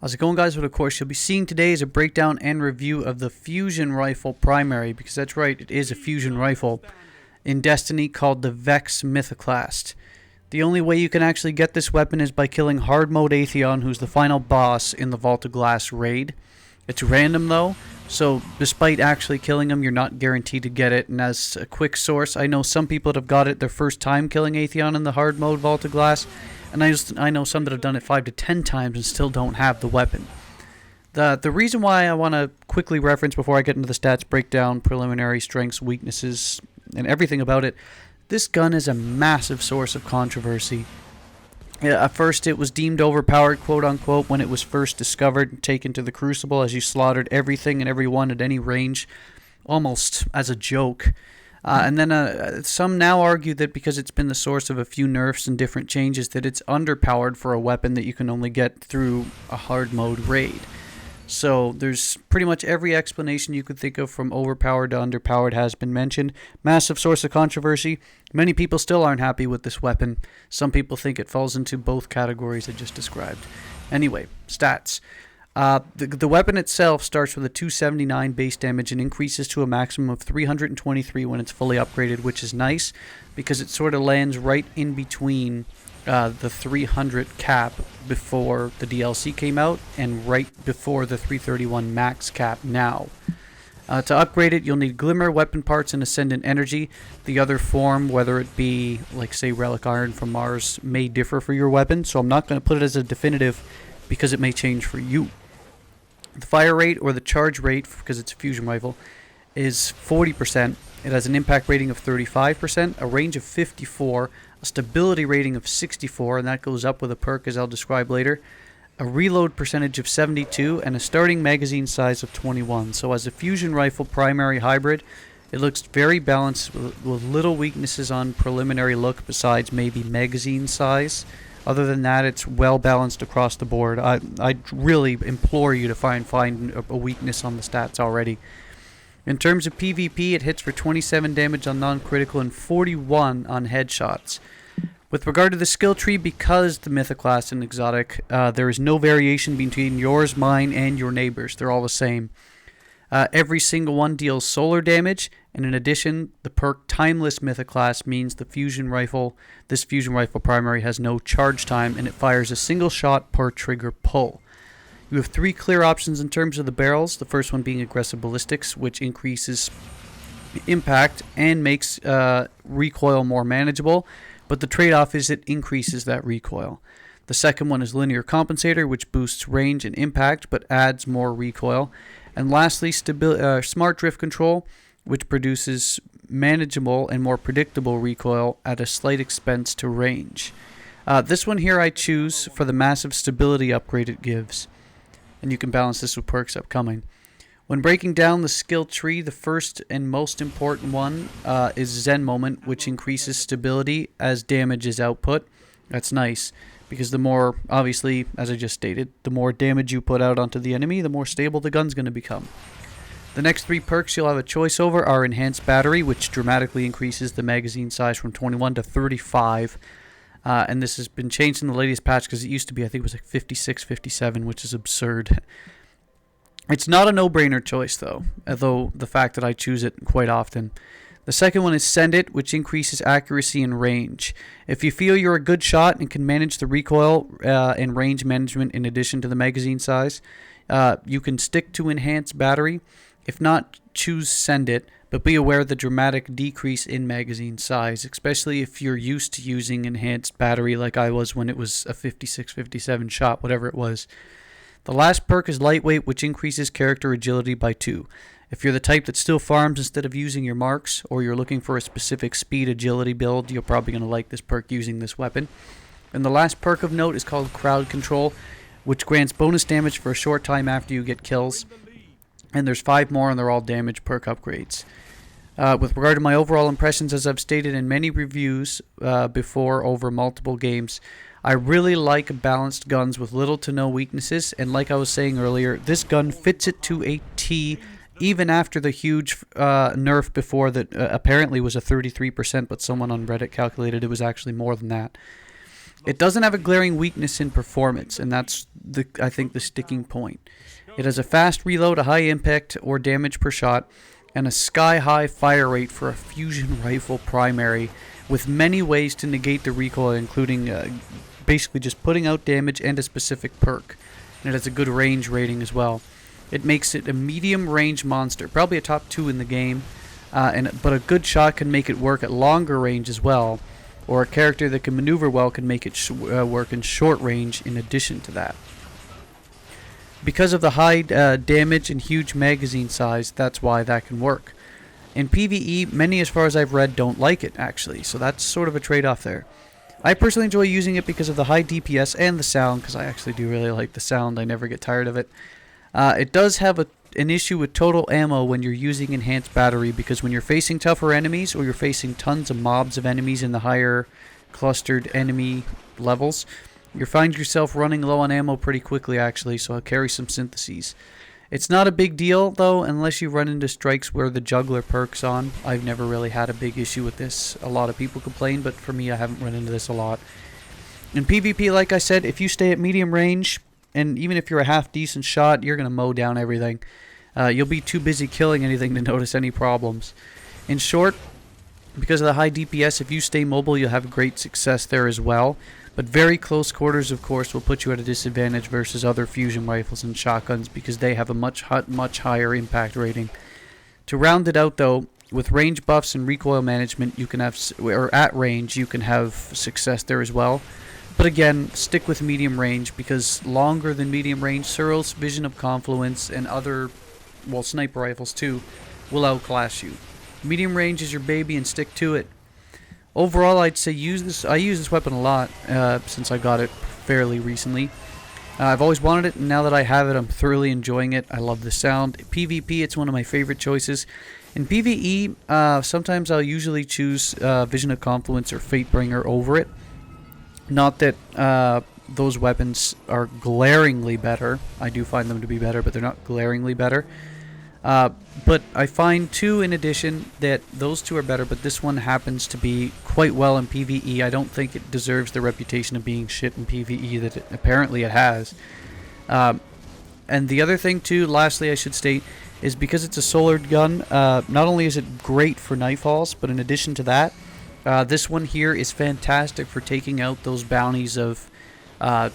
How's it going, guys? What of course you'll be seeing today is a breakdown and review of the fusion rifle primary, because that's right, it is a fusion rifle in Destiny called the Vex Mythoclast. The only way you can actually get this weapon is by killing hard mode Atheon, who's the final boss in the Vault of Glass raid. It's random though, so despite actually killing him, you're not guaranteed to get it. And as a quick source, I know some people that have got it their first time killing Atheon in the hard mode Vault of Glass, and I know some that have done it 5 to 10 times and still don't have the weapon. The reason why I want to quickly reference before I get into the stats breakdown, preliminary strengths, weaknesses, and everything about it, this gun is a massive source of controversy. Yeah, at first it was deemed overpowered, quote unquote, when it was first discovered and taken to the Crucible, as you slaughtered everything and everyone at any range, almost as a joke. And then some now argue that because it's been the source of a few nerfs and different changes, that it's underpowered for a weapon that you can only get through a hard mode raid. So there's pretty much every explanation you could think of, from overpowered to underpowered, has been mentioned. Massive source of controversy. Many people still aren't happy with this weapon. Some people think it falls into both categories I just described. Anyway, stats. The weapon itself starts with a 279 base damage and increases to a maximum of 323 when it's fully upgraded, which is nice because it sort of lands right in between the 300 cap before the DLC came out and right before the 331 max cap now. To upgrade it, you'll need Glimmer, Weapon Parts, and Ascendant Energy. The other form, whether it be, like, say, Relic Iron from Mars, may differ for your weapon, so I'm not going to put it as a definitive because it may change for you. The fire rate, or the charge rate, because it's a fusion rifle, is 40%. It has an impact rating of 35%, a range of 54, a stability rating of 64, and that goes up with a perk, as I'll describe later, a reload percentage of 72, and a starting magazine size of 21. So as a fusion rifle primary hybrid, it looks very balanced with little weaknesses on preliminary look besides maybe magazine size. Other than that, it's well balanced across the board. I really implore you to find a weakness on the stats already. In terms of PvP, it hits for 27 damage on non-critical and 41 on headshots. With regard to the skill tree, because the Mythoclast and exotic, there is no variation between yours, mine, and your neighbors. They're all the same. Every single one deals solar damage, and in addition, the perk Timeless Mythoclast means this fusion rifle primary has no charge time, and it fires a single shot per trigger pull. You have 3 clear options in terms of the barrels, the first one being Aggressive Ballistics, which increases impact and makes recoil more manageable, but the trade-off is it increases that recoil. The second one is Linear Compensator, which boosts range and impact, but adds more recoil. And lastly, Smart Drift Control, which produces manageable and more predictable recoil at a slight expense to range. This one here I choose for the massive stability upgrade it gives. And you can balance this with perks upcoming. When breaking down the skill tree, the first and most important one is Zen Moment, which increases stability as damage is output. That's nice, because the more, obviously, as I just stated, the more damage you put out onto the enemy, the more stable the gun's going to become. The next 3 perks you'll have a choice over are Enhanced Battery, which dramatically increases the magazine size from 21 to 35. And this has been changed in the latest patch because it used to be, I think it was like 56, 57, which is absurd. It's not a no-brainer choice, though, although the fact that I choose it quite often. The second one is Send It, which increases accuracy and range. If you feel you're a good shot and can manage the recoil and range management in addition to the magazine size, you can stick to Enhanced Battery. If not, choose Send It, but be aware of the dramatic decrease in magazine size, especially if you're used to using Enhanced Battery like I was when it was a 56, 57 shot, whatever it was. The last perk is Lightweight, which increases character agility by 2. If you're the type that still farms instead of using your marks, or you're looking for a specific speed agility build, you're probably going to like this perk using this weapon. And the last perk of note is called Crowd Control, which grants bonus damage for a short time after you get kills. And there's 5 more, and they're all damage perk upgrades. With regard to my overall impressions, as I've stated in many reviews before over multiple games, I really like balanced guns with little to no weaknesses, and like I was saying earlier, this gun fits it to a T, even after the huge nerf before that apparently was a 33%, but someone on Reddit calculated it was actually more than that. It doesn't have a glaring weakness in performance, and that's I think the sticking point. It has a fast reload, a high impact or damage per shot, and a sky-high fire rate for a fusion rifle primary, with many ways to negate the recoil, including basically just putting out damage and a specific perk. And it has a good range rating as well. It makes it a medium range monster, probably a top 2 in the game, but a good shot can make it work at longer range as well, or a character that can maneuver well can make it work in short range in addition to that. Because of the high damage and huge magazine size, that's why that can work. In PvE, many, as far as I've read, don't like it, actually, so that's sort of a trade-off there. I personally enjoy using it because of the high DPS and the sound, because I actually do really like the sound. I never get tired of it. It does have an issue with total ammo when you're using enhanced battery, because when you're facing tougher enemies or you're facing tons of mobs of enemies in the higher clustered enemy levels, you find yourself running low on ammo pretty quickly, actually, so I'll carry some syntheses. It's not a big deal, though, unless you run into strikes where the juggler perk's on. I've never really had a big issue with this. A lot of people complain, but for me, I haven't run into this a lot. In PvP, like I said, if you stay at medium range, and even if you're a half-decent shot, you're going to mow down everything. You'll be too busy killing anything to notice any problems. In short, because of the high DPS, if you stay mobile, you'll have great success there as well. But very close quarters, of course, will put you at a disadvantage versus other fusion rifles and shotguns, because they have a much higher impact rating. To round it out, though, with range buffs and recoil management, you can have, or at range, you can have success there as well. But again, stick with medium range, because longer than medium range, Searle's Vision of Confluence and other, well, sniper rifles too, will outclass you. Medium range is your baby, and stick to it. Overall, I'd say use this. I use this weapon a lot since I got it fairly recently. I've always wanted it, and now that I have it, I'm thoroughly enjoying it. I love the sound. PvP, it's one of my favorite choices. In PvE, sometimes I'll usually choose Vision of Confluence or Fatebringer over it. Not that those weapons are glaringly better. I do find them to be better, but they're not glaringly better. But I find, too, in addition, that those two are better, but this one happens to be quite well in PvE. I don't think it deserves the reputation of being shit in PvE that apparently it has. And the other thing, too, lastly I should state, is because it's a solar gun, not only is it great for nightfalls, but in addition to that, this one here is fantastic for taking out those bounties of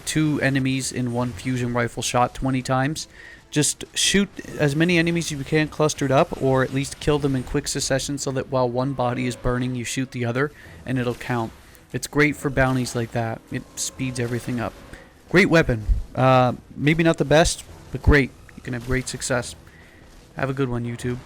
2 enemies in one fusion rifle shot 20 times. Just shoot as many enemies as you can clustered up, or at least kill them in quick succession so that while one body is burning, you shoot the other, and it'll count. It's great for bounties like that. It speeds everything up. Great weapon. Maybe not the best, but great. You can have great success. Have a good one, YouTube.